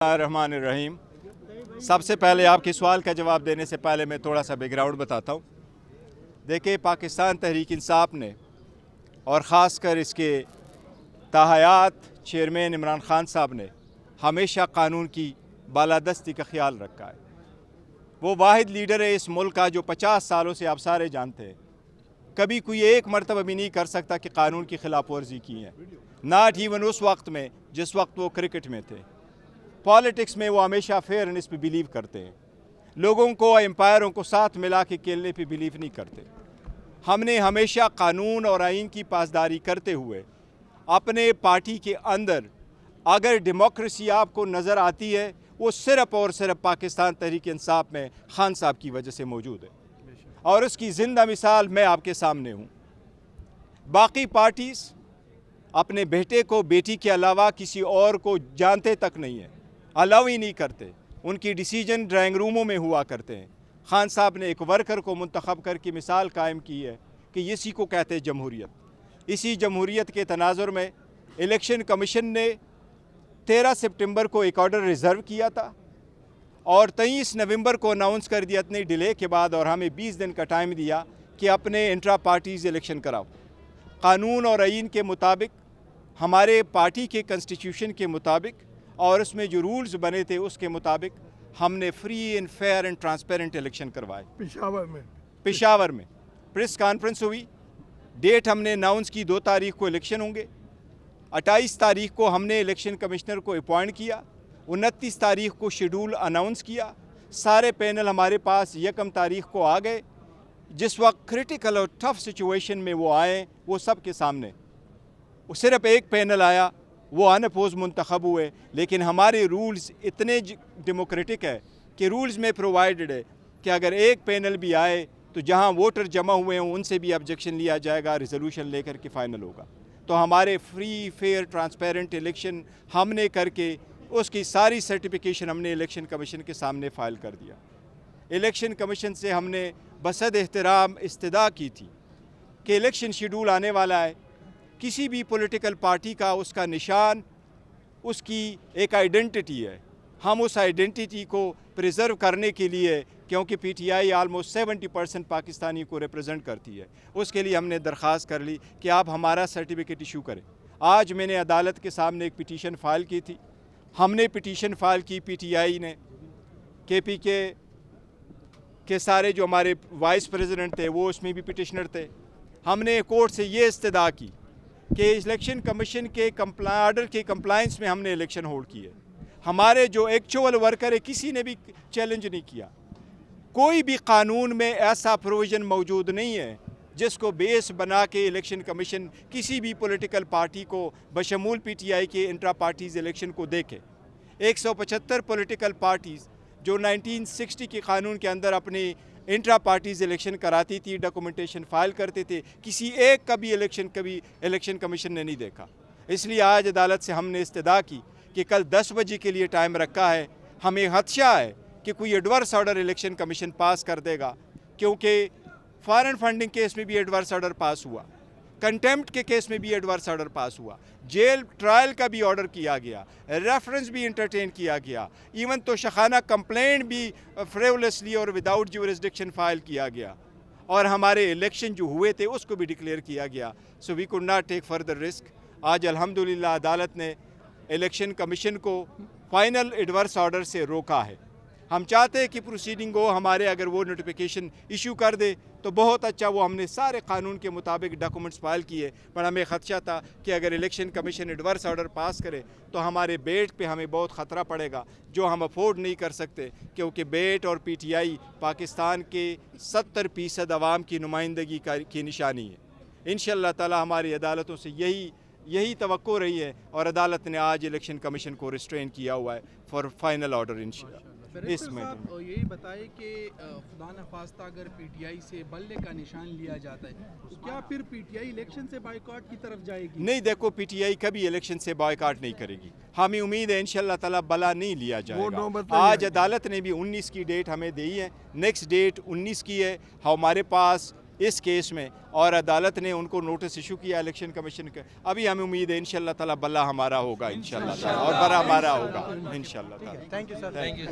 रहमान। सबसे पहले आपके सवाल का जवाब देने से पहले मैं थोड़ा सा बैकग्राउंड बताता हूँ। देखिए, पाकिस्तान तहरीक इंसाफ ने और ख़ास कर इसके ताहयात चेयरमैन इमरान ख़ान साहब ने हमेशा कानून की बालादस्ती का ख्याल रखा है। वो वाहिद लीडर है इस मुल्क का जो 50 सालों से आप सारे जानते हैं कभी कोई एक मरतबा भी नहीं कर सकता कि कानून की खिलाफ वर्जी की है, नाट इवन उस वक्त में जिस वक्त वो क्रिकेट में थे। पॉलिटिक्स में वो हमेशा फेयरनेस पे बिलीव करते हैं, लोगों को एम्पायरों को साथ मिला के खेलने पे बिलीव नहीं करते। हमने हमेशा कानून और आइन की पासदारी करते हुए अपने पार्टी के अंदर अगर डेमोक्रेसी आपको नज़र आती है वो सिर्फ़ और सिर्फ पाकिस्तान तहरीक इंसाफ में खान साहब की वजह से मौजूद है और उसकी ज़िंदा मिसाल मैं आपके सामने हूँ। बाकी पार्टीज़ अपने बेटे को बेटी के अलावा किसी और को जानते तक नहीं है, अलाउ ही नहीं करते। उनकी डिसीजन ड्राइंग रूमों में हुआ करते हैं। खान साहब ने एक वर्कर को मुंतखब करके मिसाल कायम की है कि इसी को कहते हैं जमहूरियत। इसी जमहूरियत के तनाजुर में इलेक्शन कमीशन ने 13 सितंबर को एक ऑर्डर रिज़र्व किया था और 23 नवंबर को अनाउंस कर दिया इतने डिले के बाद, और हमें 20 दिन का टाइम दिया कि अपने इंट्रा पार्टीज़ इलेक्शन कराओ। कानून और आइन के मुताबिक, हमारे पार्टी के कॉन्स्टिट्यूशन के मुताबिक और उसमें जो रूल्स बने थे उसके मुताबिक हमने free and fair and transparent election करवाए। पेशावर में प्रेस कॉन्फ्रेंस हुई, डेट हमने अनाउंस की, 2 तारीख को इलेक्शन होंगे। 28 तारीख को हमने इलेक्शन कमिश्नर को अपॉइंट किया, 29 तारीख को शेड्यूल अनाउंस किया। सारे पैनल हमारे पास 1 तारीख को आ गए। जिस वक्त क्रिटिकल और टफ सिचुएशन में वो आए वो सब के सामने, वो सिर्फ एक पैनल आया, वो अनअपोज मुंतखब हुए। लेकिन हमारे रूल्स इतने डेमोक्रेटिक है कि रूल्स में प्रोवाइडेड है कि अगर एक पैनल भी आए तो जहां वोटर जमा हुए हों उनसे भी ऑब्जेक्शन लिया जाएगा, रिजोल्यूशन लेकर के फ़ाइनल होगा। तो हमारे फ्री फेयर ट्रांसपेरेंट इलेक्शन हमने करके उसकी सारी सर्टिफिकेशन हमने इलेक्शन कमीशन के सामने फ़ाइल कर दिया। इलेक्शन कमीशन से हमने बसद एहतराम इस्तदा की थी कि इलेक्शन शेड्यूल आने वाला है, किसी भी पॉलिटिकल पार्टी का उसका निशान, उसकी एक आइडेंटिटी है। हम उस आइडेंटिटी को प्रिजर्व करने के लिए, क्योंकि पीटीआई आलमोस्ट 70% पाकिस्तानी को रिप्रेजेंट करती है, उसके लिए हमने दरख्वास्त कर ली कि आप हमारा सर्टिफिकेट इशू करें। आज मैंने अदालत के सामने एक पिटीशन फ़ाइल की थी। हमने पिटीशन फ़ाइल की, पीटीआई ने, केपीके के सारे जो हमारे वाइस प्रेसिडेंट थे वो उसमें भी पिटिशनर थे। हमने कोर्ट से ये इस्तदा की कि इलेक्शन कमीशन के ऑर्डर के कंप्लायंस में हमने इलेक्शन होल्ड किए। हमारे जो एक्चुअल वर्कर है किसी ने भी चैलेंज नहीं किया। कोई भी कानून में ऐसा प्रोविज़न मौजूद नहीं है जिसको बेस बना के इलेक्शन कमीशन किसी भी पॉलिटिकल पार्टी को बशमूल पीटीआई के इंट्रा पार्टीज़ इलेक्शन को देखे। 175 पॉलिटिकल पार्टीज़ जो 1960 के कानून के अंदर अपनी इंट्रा पार्टीज़ इलेक्शन कराती थी, डॉक्यूमेंटेशन फ़ाइल करते थे, किसी एक का भी इलेक्शन कमीशन ने नहीं देखा। इसलिए आज अदालत से हमने इस्तदा की कि कल 10 बजे के लिए टाइम रखा है। हमें खदशा है कि कोई एडवर्स ऑर्डर इलेक्शन कमीशन पास कर देगा, क्योंकि फॉरेन फंडिंग केस में भी एडवर्स ऑर्डर पास हुआ, कंटेम्प्ट के केस में भी एडवर्स ऑर्डर पास हुआ, जेल ट्रायल का भी ऑर्डर किया गया, रेफरेंस भी इंटरटेन किया गया, इवन तो शखाना कंप्लेंट भी फ्रेवलेसली और विदाउट ज्यूरिसडिक्शन फाइल किया गया, और हमारे इलेक्शन जो हुए थे उसको भी डिक्लेयर किया गया। So we could not take further risk. आज अल्हम्दुलिल्लाह अदालत ने इलेक्शन कमीशन को फाइनल एडवर्स ऑर्डर से रोका है। हम चाहते हैं कि प्रोसीडिंग हो, हमारे अगर वो नोटिफिकेशन इशू कर दे तो बहुत अच्छा। वो हमने सारे कानून के मुताबिक डॉक्यूमेंट्स फाइल किए, पर हमें खदशा था कि अगर election commission adverse order pass करे तो हमारे बेट पे हमें बहुत ख़तरा पड़ेगा, जो हम अफोर्ड नहीं कर सकते, क्योंकि बेट और पीटीआई पाकिस्तान के 70% अवाम की नुमाइंदगी की निशानी है। इंशाअल्लाह ताला हमारी अदालतों से यही तवक्को रही है, और अदालत ने आज इलेक्शन कमीशन को रिस्ट्रेन किया हुआ है फॉर फाइनल ऑर्डर इंशाअल्लाह। इसमें यही बताए कि खुदा न खास्ता अगर पीटीआई से बल्ले का निशान लिया जाता है तो क्या फिर पीटीआई इलेक्शन से बायकॉट की तरफ जाएगी? नहीं, देखो, पीटीआई कभी इलेक्शन से बायकॉट नहीं करेगी। हमें उम्मीद है इंशाअल्लाह ताला बला नहीं लिया जाएगा। आज अदालत ने भी 19 की डेट हमें दी है, नेक्स्ट डेट 19 की है। हमारे पास इस केस में, और अदालत ने उनको नोटिस इशू किया इलेक्शन कमीशन का। अभी हमें उम्मीद है इंशाल्लाह ताला बल्ला हमारा होगा, इंशाल्लाह ताला, और बड़ा हमारा होगा इंशाल्लाह ताला। Thank you sir. Thank you.